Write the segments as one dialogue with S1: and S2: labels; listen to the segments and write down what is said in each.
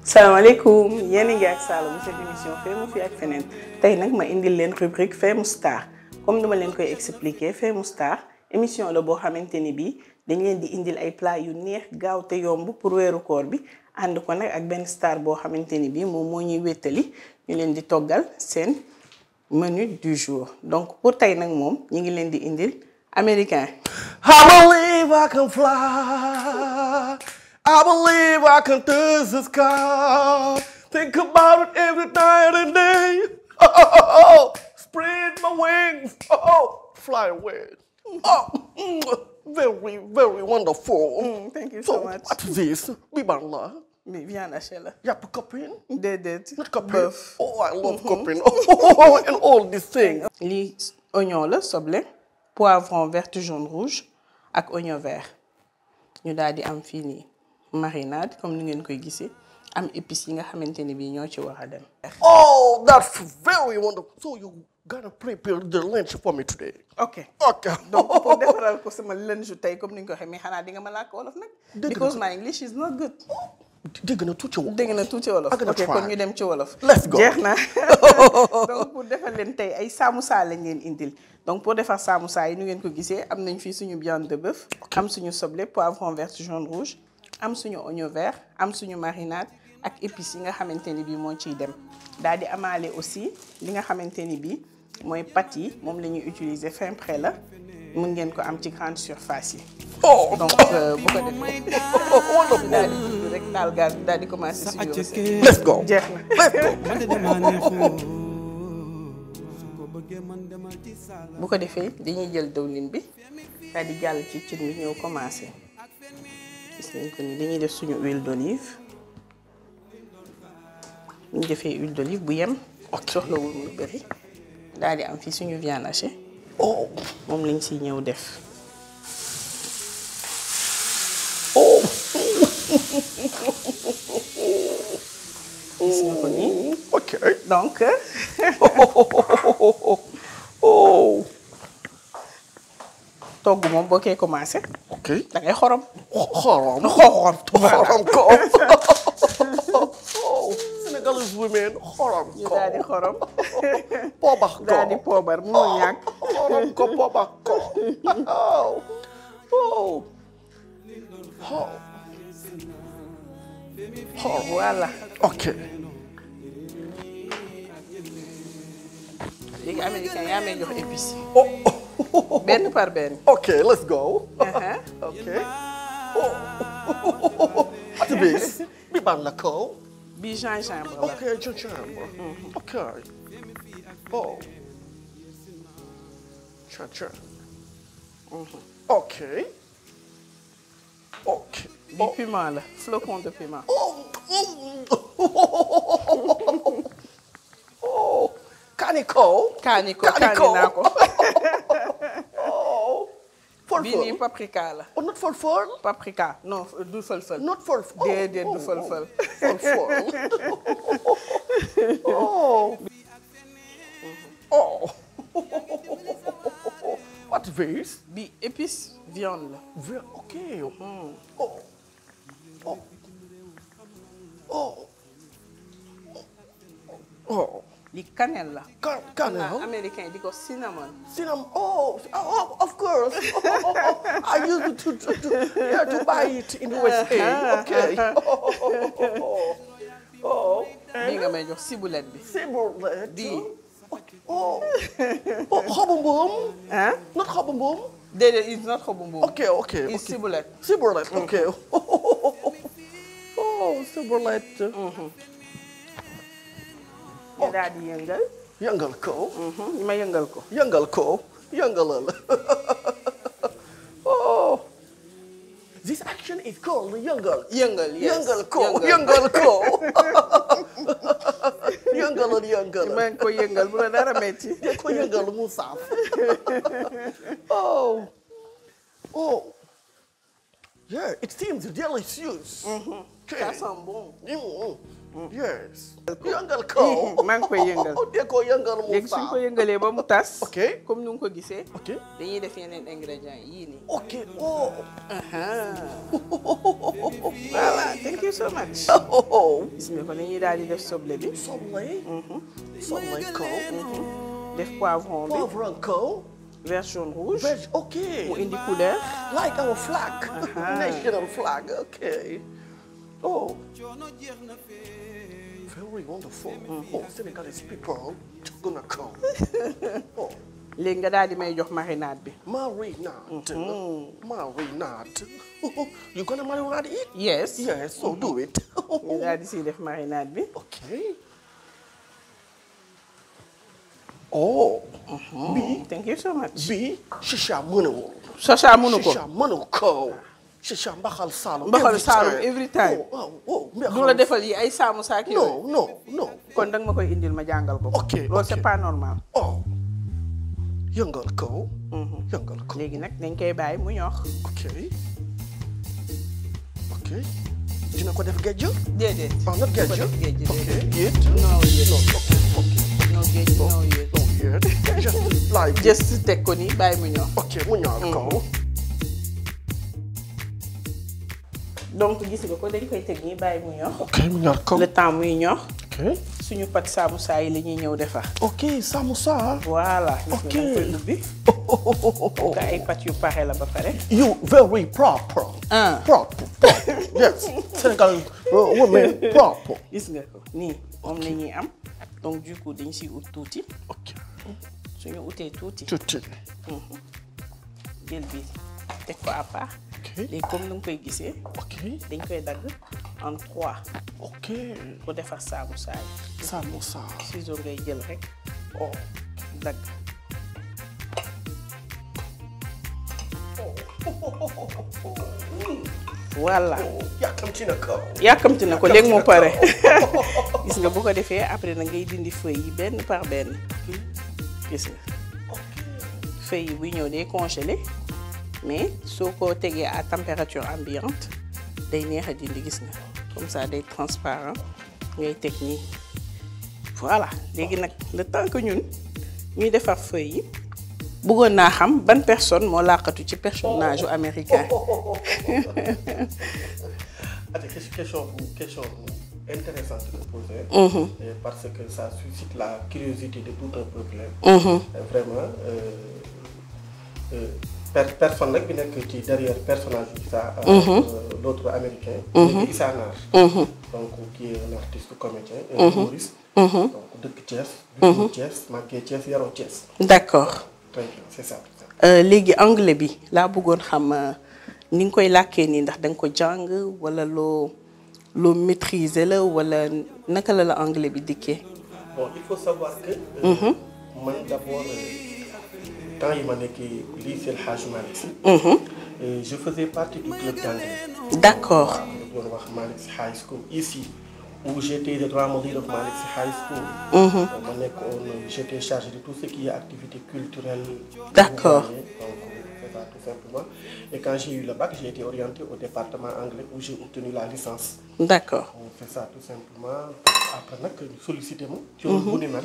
S1: salaamaaleykum yéen a ngi ak Saloum cette émission Feemu fi ak Feneen tey nag ma indil leen rubrique Feemu Stars comme ni ma leen koy expliquer Feemu Stars émission la boo xamante ni bii dañ leen di indil ay plat yu neex gaaw te yomb pour weeru koor bi ànd ko nag ak benn star boo xamante ni bii moom moo ñuy wéttali ñu leen di toggal seen menu du jour donc pour tey nag moom ñu ngi leen di indil américain.
S2: I believe I can fly. I believe I can touch the sky. Think about it every night and day. Spread my wings. Fly away. Very, very wonderful.
S1: Thank you so much.
S2: What is this? Bibanla.
S1: Viande hachée la.
S2: Yap copine?
S1: Déedéet.
S2: Not copine.
S1: Bœuf.
S2: Oh, I love copine. And all these things.
S1: Lii oignon la soble, poivron vert jaune rouge ak oignon vert. ñu daal di am fii nii marinade comme ni ngeen koy gisee am épices yi nga xamante ne bii ñoo ci war a dem.
S2: Oh, that's very wonderful. So you gotta prepare the lunch for me today.
S1: ok
S2: Okay.
S1: donc pour defaral ko sama lunch tey comme ni nga ko waxee mais xanaa di nga ma làkk wolof nag. because my English is not good.
S2: dégg na tuuti wolof.
S1: dégg na tuuti wolof. ok kon ñu dem ci wolof.
S2: Let's go.
S1: jeex na donc pour defal leen tey ay samoussa lañ leen indil donc pour defar samoussa yi nu ngeen ko gisee am nañ fii suñu viande de bœuf. am suñu soble poivron vert jaune rouge am suñu oignon vert am suñu marinade ak épices yi nga xamante ni bii moo ciy dem daal di amaale aussi li nga xamante ni bii mooy pâte yi moom la ñuy utiliser fin prêt la mun ngeen ko am ci grande surface yi. donc bu ko defee daal di tudd rek taal gaz bi daal di commencer suñu recette.
S2: Let's go.
S1: jeex na. bu ko defee dañuy jël dawlin bi daal di jàll ci cin bi ñëw commencer gis nañ ko ni dañuy def suñu huile d'olive bu ñu defee huile d'olive bu yem soxlawul muy bëri daal di am fii suñu viande hachée moom lañ siy ñëw def. gis nga ko nii.
S2: ok
S1: donc. togg moom boo koy commencé.
S2: ok
S1: da ngay xorom.
S2: xorom ko. Senegalese women xorom ko.
S1: ñu daal di xorom.
S2: poobar ko
S1: daal di poobar mënul ñàkk.
S2: xorom ko poobar ko.
S1: voilà.
S2: ok.
S1: léegi américain yaa may jox épices. benn par benn.
S2: ok let's go. ok. what is this? bi ban la ko.
S1: bi gingembre la.
S2: ok gingembre. ok. Chacha. ok. ok.
S1: bi piment la flocon de piment.
S2: kaani ko.
S1: kaani naa ko. bii nii
S2: Fol-fol.
S1: paprika la.
S2: Oh, not fol-fol.
S1: paprika non du fël-fël.
S2: Not fol-fol.
S1: déedéet du fël-fël.
S2: Fol-fol. Oh. Oh. What is this?
S1: bi épice viande la.
S2: Okay. Oh. Oh. Oh. Oh.
S1: li cannelle la.
S2: Cannelle.
S1: américain di ko cinnamon.
S2: Cinnamon. Oh, of course. I used to buy it in the USA. Okay.
S1: bii nga may jox ciboulette bi.
S2: Ciboulette.
S1: bii.
S2: Oh, xobu mbuum. Not xobu mbuum.
S1: déedéet it's not xobu mbuum.
S2: Okay.
S1: it's ciboulette.
S2: Ciboulette. Okay. Oh, ciboulette.
S1: ñu daal di yëngal.
S2: Yëngal ko.
S1: ma yëngal ko.
S2: Yëngal ko. Yëngalal. Oh. This action is called yëngal.
S1: yëngal yes.
S2: Yëngal ko. Yëngal ko. Yëngalal.
S1: ma ko yëngal bu la dara metti.
S2: ko yëngal mu saaf. Oh. Yeah, it seems delicious.
S1: ça sent bon.
S2: Yes. Yëngal ko.
S1: maa ngi koy yëngal.
S2: De ko yëngal mu
S1: léegi suñ ko yëngalee ba mu tas.
S2: Ok.
S1: comme nu nga ko gisee.
S2: Ok.
S1: dañuy def yeneen ingrédients yii nii.
S2: Ok. Oh.
S1: voilà thank you so much.
S2: Oh.
S1: gis nga ko dañuy daal di def soble bi.
S2: Soble. Soble ko.
S1: def poivron bi.
S2: Poivron ko.
S1: vert jaune rouge.
S2: Veg. Ok.
S1: mu indi couleur.
S2: Like our flag. National flag. Okay. Oh. Very wonderful. Oh, Senegalese people. Gonna come. Oh.
S1: léegi nga daal di may jox marinade bi.
S2: Marinade. Marinade. You gonna marinade it?
S1: yes.
S2: Yes, so do it.
S1: nga daal di siy def marinade bi.
S2: Okay. Oh.
S1: thank you so much.
S2: Bi Chacha mënu.
S1: Chacha mënu ko.
S2: Chacha mënu ko. Chacha mbaxal Saloum.
S1: mbaxal Saloum every time.
S2: Oh.
S1: du la defal yi ay samoussa ak yooyu.
S2: No.
S1: kon danga ma koy indil ma jàngal ko.
S2: Ok.
S1: loolu c'est pas normal.
S2: Oh. Yëngal ko. Yëngal ko.
S1: léegi nag dañ koy bàyyi mu ñor.
S2: Ok. Dina ko def géej.
S1: déedéet.
S2: Oh, not géej.
S1: géej
S2: Géej.
S1: no yéet.
S2: No
S1: géej no yéet.
S2: Just like
S1: just teg ko nii bàyyi mu ñor.
S2: ok mu ñor ko.
S1: donc gis nga ko dañ koy teg nii bàyyi mu ñor.
S2: Ok mu ñor ko.
S1: le temps muy ñor.
S2: Ok.
S1: suñu pâte samoussa yi la ñuy ñëw defar.
S2: Ok samoussa.
S1: voilà.
S2: Ok.
S1: gis nga koy ubbi. nga ay pâte yu pare la ba pare.
S2: You very proper. Proper. Yes. Senegal women proper.
S1: gis nga ko nii moom la ñuy am donc du coup dañ siy ut tuuti.
S2: Ok.
S1: suñu utee tuuti.
S2: Tuuti.
S1: jël bi teg ko à part. léegi comme ni nga koy gisee.
S2: Ok.
S1: dañ koy dagg en 3.
S2: Ok.
S1: pour defar samoussa yi.
S2: Samoussa.
S1: ciseau ngay jël rek.
S2: Oh.
S1: dagg. voilà.
S2: Yàkkamti na ko.
S1: yàkkamti na ko léegi mu pare. gis nga bu ko defee après na ngay dindi feuilles yi benn par benn. gis nga. feuilles yi buy ñëw day congelé mais soo ko tegee à température ambiante day neex a dindi gis nga comme ça day transparent ngay teg nii. voilà léegi nag le temps que ñun ñuy defar feuilles yi bëggoon naa xam ban personne moo làqatu ci personnage américain.
S2: question intéressante de poser. Parce que ça suscite la curiosité de tout un peuple. Vraiment. Personne nag bi nekk ci derrière personnage bi ça. L'autre américain. Issa Nar. Donc qui est un artiste comédien, un humoriste. Donc dëkk Thiès. dëkk Thiès màggee Thiès yaroo Thiès.
S1: d'accord.
S2: Très bien, c'est ça.
S1: léegi anglais bi laa bëggoon xam ni nga koy làkkee nii ndax da nga ko jàng wala loo maîtriser la wala naka la anglais bi dikkee.
S2: Bon, il faut savoir que. man d'abord quand il m'a nekkee lycée El Hadj Malick Sy. Je faisais partie du club d'anglais.
S1: d'accord.
S2: doon wax Malick Sy High School ici où j'étais le drama leader of Malick Sy High School. ma nekkoon j'étais chargé de tout ce qui est activité culturelle.
S1: d'accord.
S2: Donc c'est ça tout simplement. Et quand j'ai eu le bac, j'ai été orienté au département anglais où j'ai obtenu la licence.
S1: d'accord.
S2: On fait ça tout simplement. Après nag sollicité ma. ci loolu bu ni mel.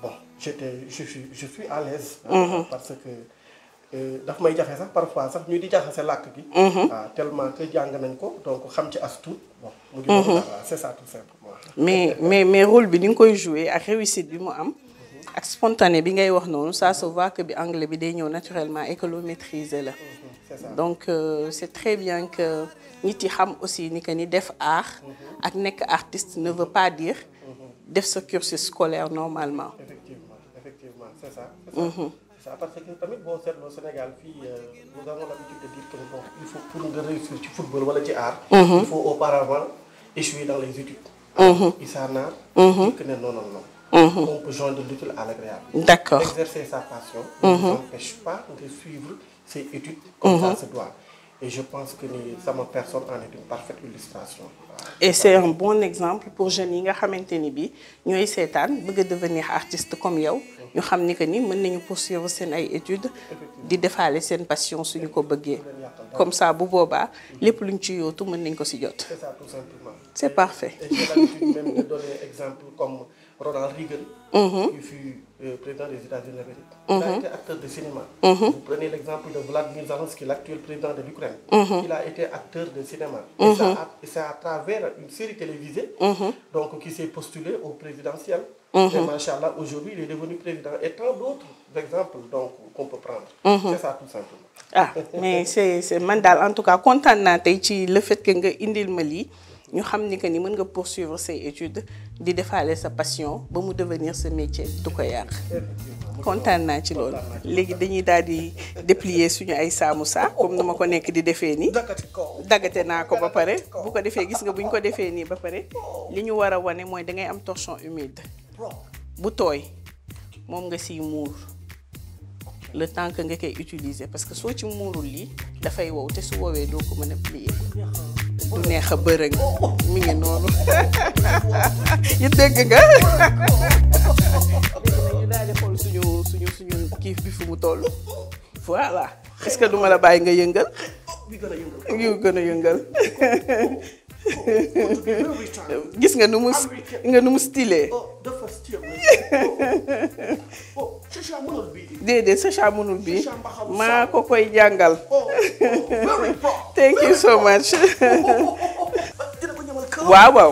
S2: Bon je suis à l'aise. Parce que daf may jafe sax parfois sax ñu di jaxase làkk gi. waaw tellement que jàng nañ ko donc xam ci as tuut. Bon mu ngi doon c'est ça tout simplement.
S1: mais rôle bi ni nga koy jouer ak réussite bi mu am. ak spontané bi ngay wax noonu ça se voit que bi anglais bi day ñëw naturellement et que loo maîtriser la.
S2: C'est ça.
S1: Donc c'est très bien que nit yi xam aussi ni que ni def art ak nekk artiste ne veut pas dire def sa cursus scolaire normalement.
S2: Effectivement c'est ça. C'est ça parce que tamit boo seetloo Sénégal fii nous avons l'habitude de dire que bon il faut pour nga réussir ci football wala ci art. Il faut auparavant échouer dans les études. Issa Nar. que ne non. On peut joindre l'utile à l'agréable.
S1: D'accord.
S2: Exercer sa passion ne nous empêche pas de suivre ses études comme ça se doit. Et je pense que sama personne en est une parfaite illustration.
S1: Et c'est un bon exemple pour jeunes yi nga xamante ni bi ñooy seetaan bëgg a devenir artiste comme yow ñu xam ni que ni mën nañu poursuivre seen ay études di defaale seen passion suñu ko bëggee comme ça bu boobaa lépp luñ ci yootu mën nañ ko ci jot.
S2: C'est ça tout simplement.
S1: C'est parfait.
S2: Et j'ai l'habitude même de donner exemple comme Ronald Reagan, qui fut président des États-Unis d'Amérique. Il a été acteur de cinéma. Vous prenez l'exemple de Vladimir Zelensky, l'actuel président de l'Ukraine. Il a été acteur de cinéma. Et c'est à travers une série télévisée donc, qui s'est postulé au présidentiel. Et machallah, aujourd'hui, il est devenu président. Et tant d'autres exemples qu'on peut prendre. C'est ça tout simplement.
S1: Ah, mais c'est mandal. En tout cas, content le fait que nga indil ma li ñu xam ni que ni mën nga poursuivre ses études di defaale sa passion ba mu devenir ce métier du ko yàq. Kontaan naa ci loolu. Léegi dañuy daal di déplier suñu ay samoussa comme na ma ko nekk di defee nii. Dagate naa ko ba pare bu ko defee gis nga bu ñu ko defee nii ba pare li ñu war a wane mooy da ngay am torchon humide bu tooy moom nga siy muur le temps que nga koy utiliser parce que soo ci muurul lii dafay wow te su woowee doo ko mën a plier. Du neex a bërëng mi ngi noonu yi dégg nga léegi nag ñu daal di xool suñu kiif bi fu mu toll voilà est-ce que du ma la bàyyi nga yëngal yu gën a yëngal gis nga nu mu stylé déedéet Chacha mënul bi maa ko koy jàngal thank you so much waaw waaw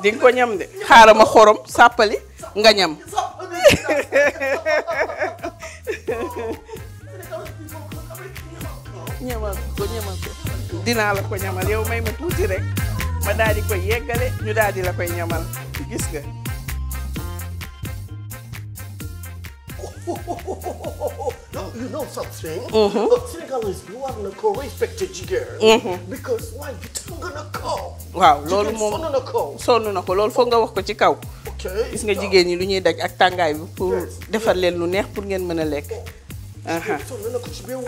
S1: di nga ko ñam de xaaral ma xorom sàppali nga ñam ñamal ko dinaa la ko ñamal yow may ma tuuti rek ma daal di koy yeggale ñu daal di la koy ñamal gis nga
S2: You know something? Senegalese, you are not respected jigger. Because why you gonna call?
S1: Waaw, loolu moom sonn na ko loolu foog nga wax ko ci kaw. Gis nga jigéen ñi lu ñuy daj ak tàngaay bi pour defar leen lu neex pour ngeen mën a lekk.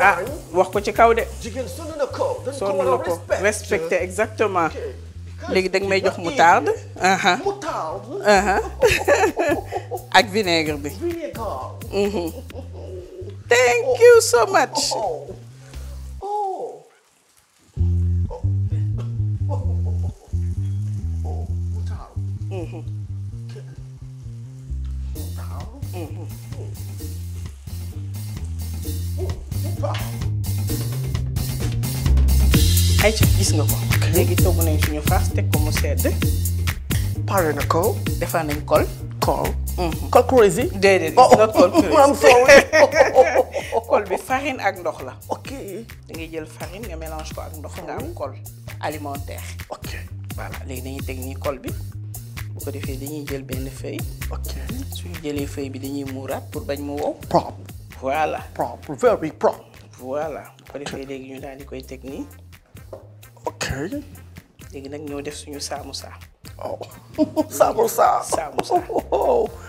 S1: Ah, wax ko ci kaw de. Sonn na ko respecté exactement. Léegi da nga may jox moutarde. Ak vinaigre bi. Thank you so much. Ay ci gis nga ko. Léegi togg nañ suñu farce teg ko mu sedd.
S2: Pare na ko.
S1: Defar nañ kol.
S2: Col crazy?
S1: Déedéet, not col crazy.
S2: I'm sorry.
S1: Col bi farine ak ndox la.
S2: Ok.
S1: Da ngay jël farine nga mélange ko ak ndox nga am col alimentaire.
S2: Ok.
S1: Voilà, léegi dañuy teg nii col bi. Bu ko defee dañuy jël benn feuille.
S2: Ok.
S1: Suñu jëlee feuille bi dañuy muuraat pour bañ mu wow.
S2: Propre.
S1: Voilà.
S2: Propre, very propre.
S1: Voilà. Bu ko defee léegi ñu daal di koy teg nii.
S2: Ok.
S1: Léegi nag ñoo def suñu samoussa.
S2: Oh. Samoussa.
S1: Samoussa.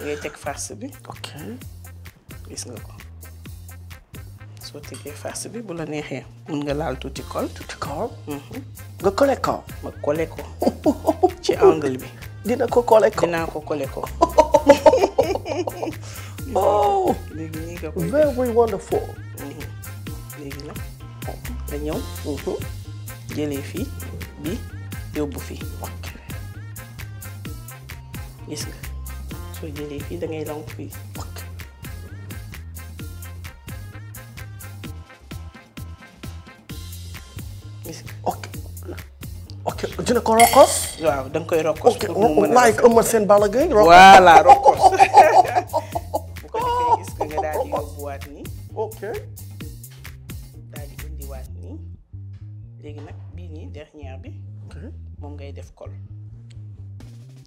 S1: Ngay teg farce bi.
S2: Ok.
S1: Gis nga ko. Soo tegee farce bi bu la neexee mun nga laal tuuti col.
S2: Tuuti col. Nga collé ko.
S1: Ma collé ko. Ci angle bi.
S2: Dina ko collé ko.
S1: Dinaa ko collé ko.
S2: Oh.
S1: Léegi nii nga koy.
S2: Very wonderful.
S1: Léegi nag nga ñëw. Jëlee fii bi yóbbu fii.
S2: Ok.
S1: Gis nga soo jëlee fii da ngay lonk fii.
S2: Ok.
S1: Gis nga.
S2: Ok. Ok. Dina ko rokkos.
S1: Waaw da nga koy rokkos.
S2: Ok. Like Eumeu Sène Balla Gaye.
S1: Voilà rokkos. Bu ko defee gis nga nga daal di yóbbuwaat nii.
S2: Ok.
S1: Daal di indiwaat nii. Léegi nag bii nii dernière bi.
S2: Ok.
S1: Moom ngay def col.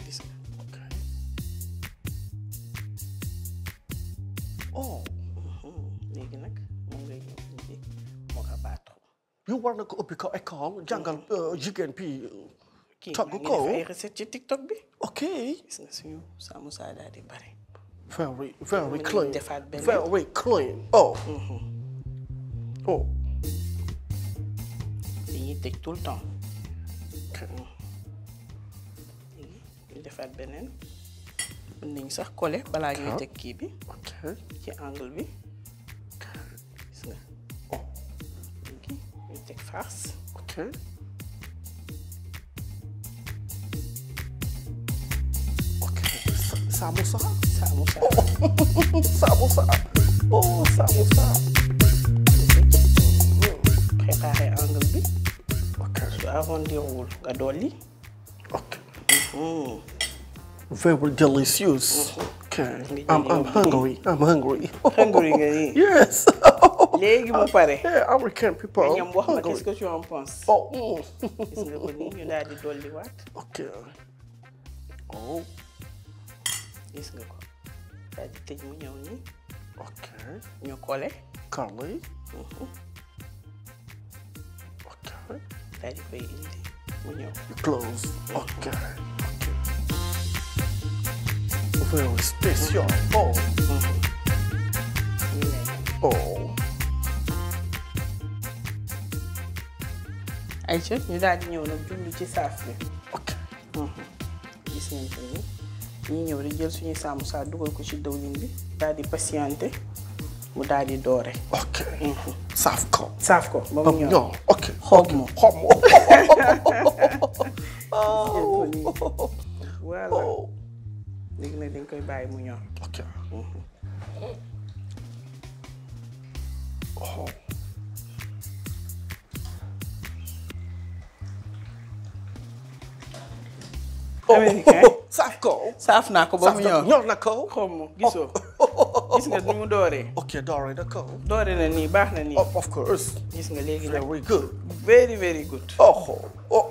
S1: Gis nga.
S2: Ok. Oh.
S1: Léegi nag moom ngay ñëw indi moo ko baatu.
S2: You war na ko ubbi ko école jàngal jigéen bi
S1: Kii
S2: togg
S1: maa ngi
S2: ko.
S1: def ay recette ci TikTok bi.
S2: Ok.
S1: Gis nga suñu samoussa daal di bare.
S2: Very clean.
S1: Defaat benn.
S2: Very clean. Oh. Oh.
S1: Dañuy tëj tout le temps.
S2: Ok.
S1: Léegi ñu defaat beneen. Mën nañu sax coller balaa ñuy teg kii bi.
S2: Ok.
S1: Ci angle bi. Gis nga. Léegi ñu teg farce.
S2: Ok. samoussa.
S1: samoussa.
S2: Samoussa. Oh, samoussa.
S1: préparer angle bi.
S2: Ok.
S1: su arrondirwul nga dolli.
S2: Ok. Very delicious. Okay. I'm hungry. I'm hungry.
S1: hungry nga nii.
S2: Yes.
S1: léegi mu pare.
S2: Yeah, American people.
S1: nga ñam wax ma
S2: hungry.
S1: qu'est-ce que tu en penses.
S2: Oh.
S1: gis nga ko nii ñu daal di dolliwaat.
S2: Ok. Oh.
S1: gis nga ko daal di tëj mu ñëw nii.
S2: Ok.
S1: ñu collé.
S2: Curly. Ok.
S1: daal di koy indi mu ñëw.
S2: Close. Ok. Very special. Oh.
S1: ñu lay
S2: Oh.
S1: ayca ñu daal di ñëw nag jublu ci saaf bi.
S2: Ok.
S1: gis ngeen ko nii ñu ñëw di jël suñuy samoussa dugal ko ci dawlin bi daal di patienté mu daal di doore.
S2: Ok. Saaf ko.
S1: saaf ko ba mu ñëw.
S2: No. Ok.
S1: xob mo.
S2: Xob mo.
S1: voilà léegi nag dañ koy bàyyi mu ñor.
S2: Ok. Oh.
S1: américain
S2: Saaf ko.
S1: saaf naa ko ba mu ñor.
S2: ñor na ko.
S1: xob mo gisoo gis nga ni mu dooree.
S2: Ok, doore na ko.
S1: doore na nii baax na nii.
S2: Of course.
S1: gis nga léegi nag
S2: Very good.
S1: very very good.
S2: Oh. Oh.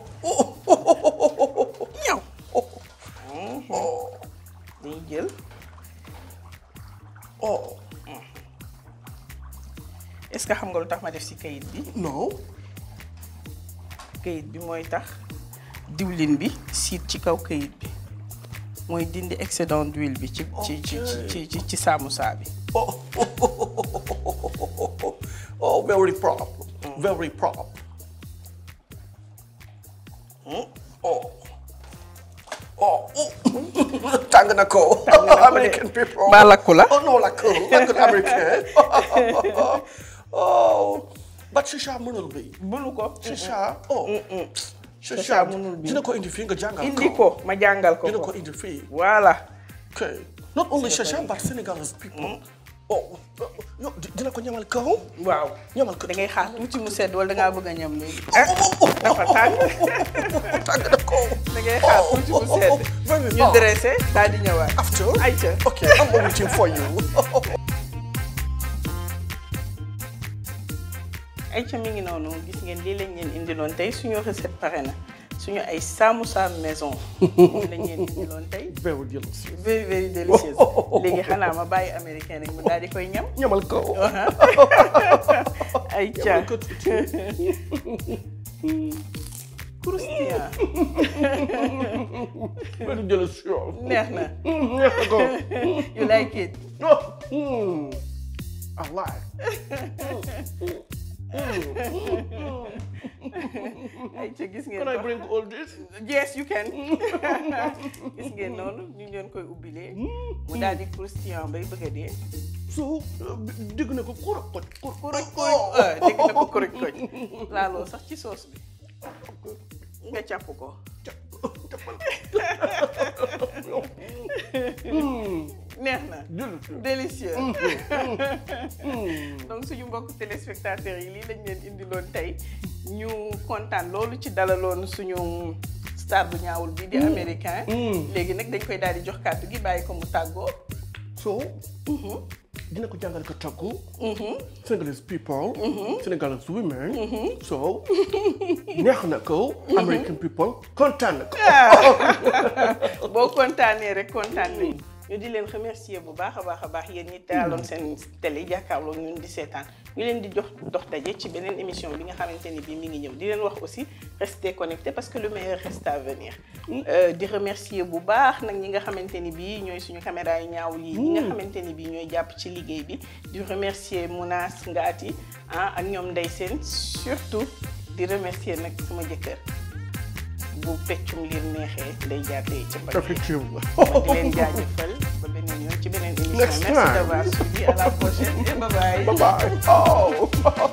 S1: ñëw. dañuy jël.
S2: Oh.
S1: est-ce que xam nga lu tax ma def ci kayit bi.
S2: No.
S1: kayit bi mooy tax diwlin bi siit ci kaw kayit bi mooy dindi excédent d'huile bi ci samoussa bi.
S2: Oh. Oh, very proper. Very proper. Oh. Oh. Tàng na ko. American people.
S1: Ba lakku la.
S2: Oh, no, lakku. Lakku American. Oh. But Chacha mënul bi.
S1: mënu ko.
S2: Chacha. Oh.
S1: Chacha
S2: Chacha
S1: mënul bi.
S2: dina ko indi fii nga jàngal ko.
S1: indi ko ma jàngal ko.
S2: Dina ko indi fii.
S1: voilà.
S2: Okay. Not only Chacha, but Senegalese people. Oh. Dina ko ñamal kaw.
S1: waaw.
S2: ñamal ko.
S1: da ngay xaar tuuti mu sedd wala da ngaa bëgg a ñam léegi. dafa tàng.
S2: Tàng na ko.
S1: da ngay xaar tuuti mu sedd. ñu dressé daal di ñëwaat.
S2: After.
S1: ayca.
S2: Okay, I'm waiting for you.
S1: ayca mi ngi noonu gis ngeen lii lañ leen indiloon tey suñu recette pare na suñu ay samoussa maison moom lañ leen indiloon tey.
S2: Very delicious.
S1: very very delicious. léegi xanaa ma bàyyi américain rek mu daal di koy ñam.
S2: ñamal ko.
S1: ayca. croustillant.
S2: Very delicious.
S1: neex na.
S2: Neex na ko.
S1: you like it.
S2: I like.
S1: ayca gis ngeen
S2: Can I
S1: ko.
S2: bring all this?
S1: yes you can. gis ngeen noonu ñu ngi leen koy ubbilee. mu daal di croustillant bay bëgg a dee.
S2: So, dégg na ko kuraj koj.
S1: kuraj koj. dégg na ko kuraj koj. laaloo sax ci sauce bi. nga càpp ko. neex na. délicieux. donc suñu mbokk téléspectateurs yi lii lañ leen indiloon tey ñu kontaan loolu ci dalaloon suñu star bu ñaawul bi di américain. léegi nag dañ koy daal di jox kàddu gi bàyyi ko mu tàggoo.
S2: So, dina ko jàngal ko tàggu. Senegalese people. Senegalese women. So, neex na ko. American people kontaan na ko.
S1: boo kontaanee rek kontaan nañu. ñu di leen remercier bu baax a baax yéen ñi taaloon seen télé jàkkaarloo ñun di seetaan ñu leen di jox dox daje ci beneen émission bi nga xamante ni bii mi ngi ñëw di leen wax aussi restez connectés parce que le meilleur reste à venir. di remercier bu baax nag ñi nga xamante ni bii ñooy suñu caméra yi ñaawul yi ñi nga xamante ni bii ñooy jàpp ci liggéey bi di remercier Mounas Ngaati ak ñoom Ndey Seen surtout di remercier nag sama jëkkër. bu peccum liir neexee day jaatee ca mbagg
S2: Effectivement.
S1: di leen jaajëfal ba beneen yoon ci beneen émission. merci d'avoir suivi à la prochaine et bye bye.
S2: Bye bye. Oh.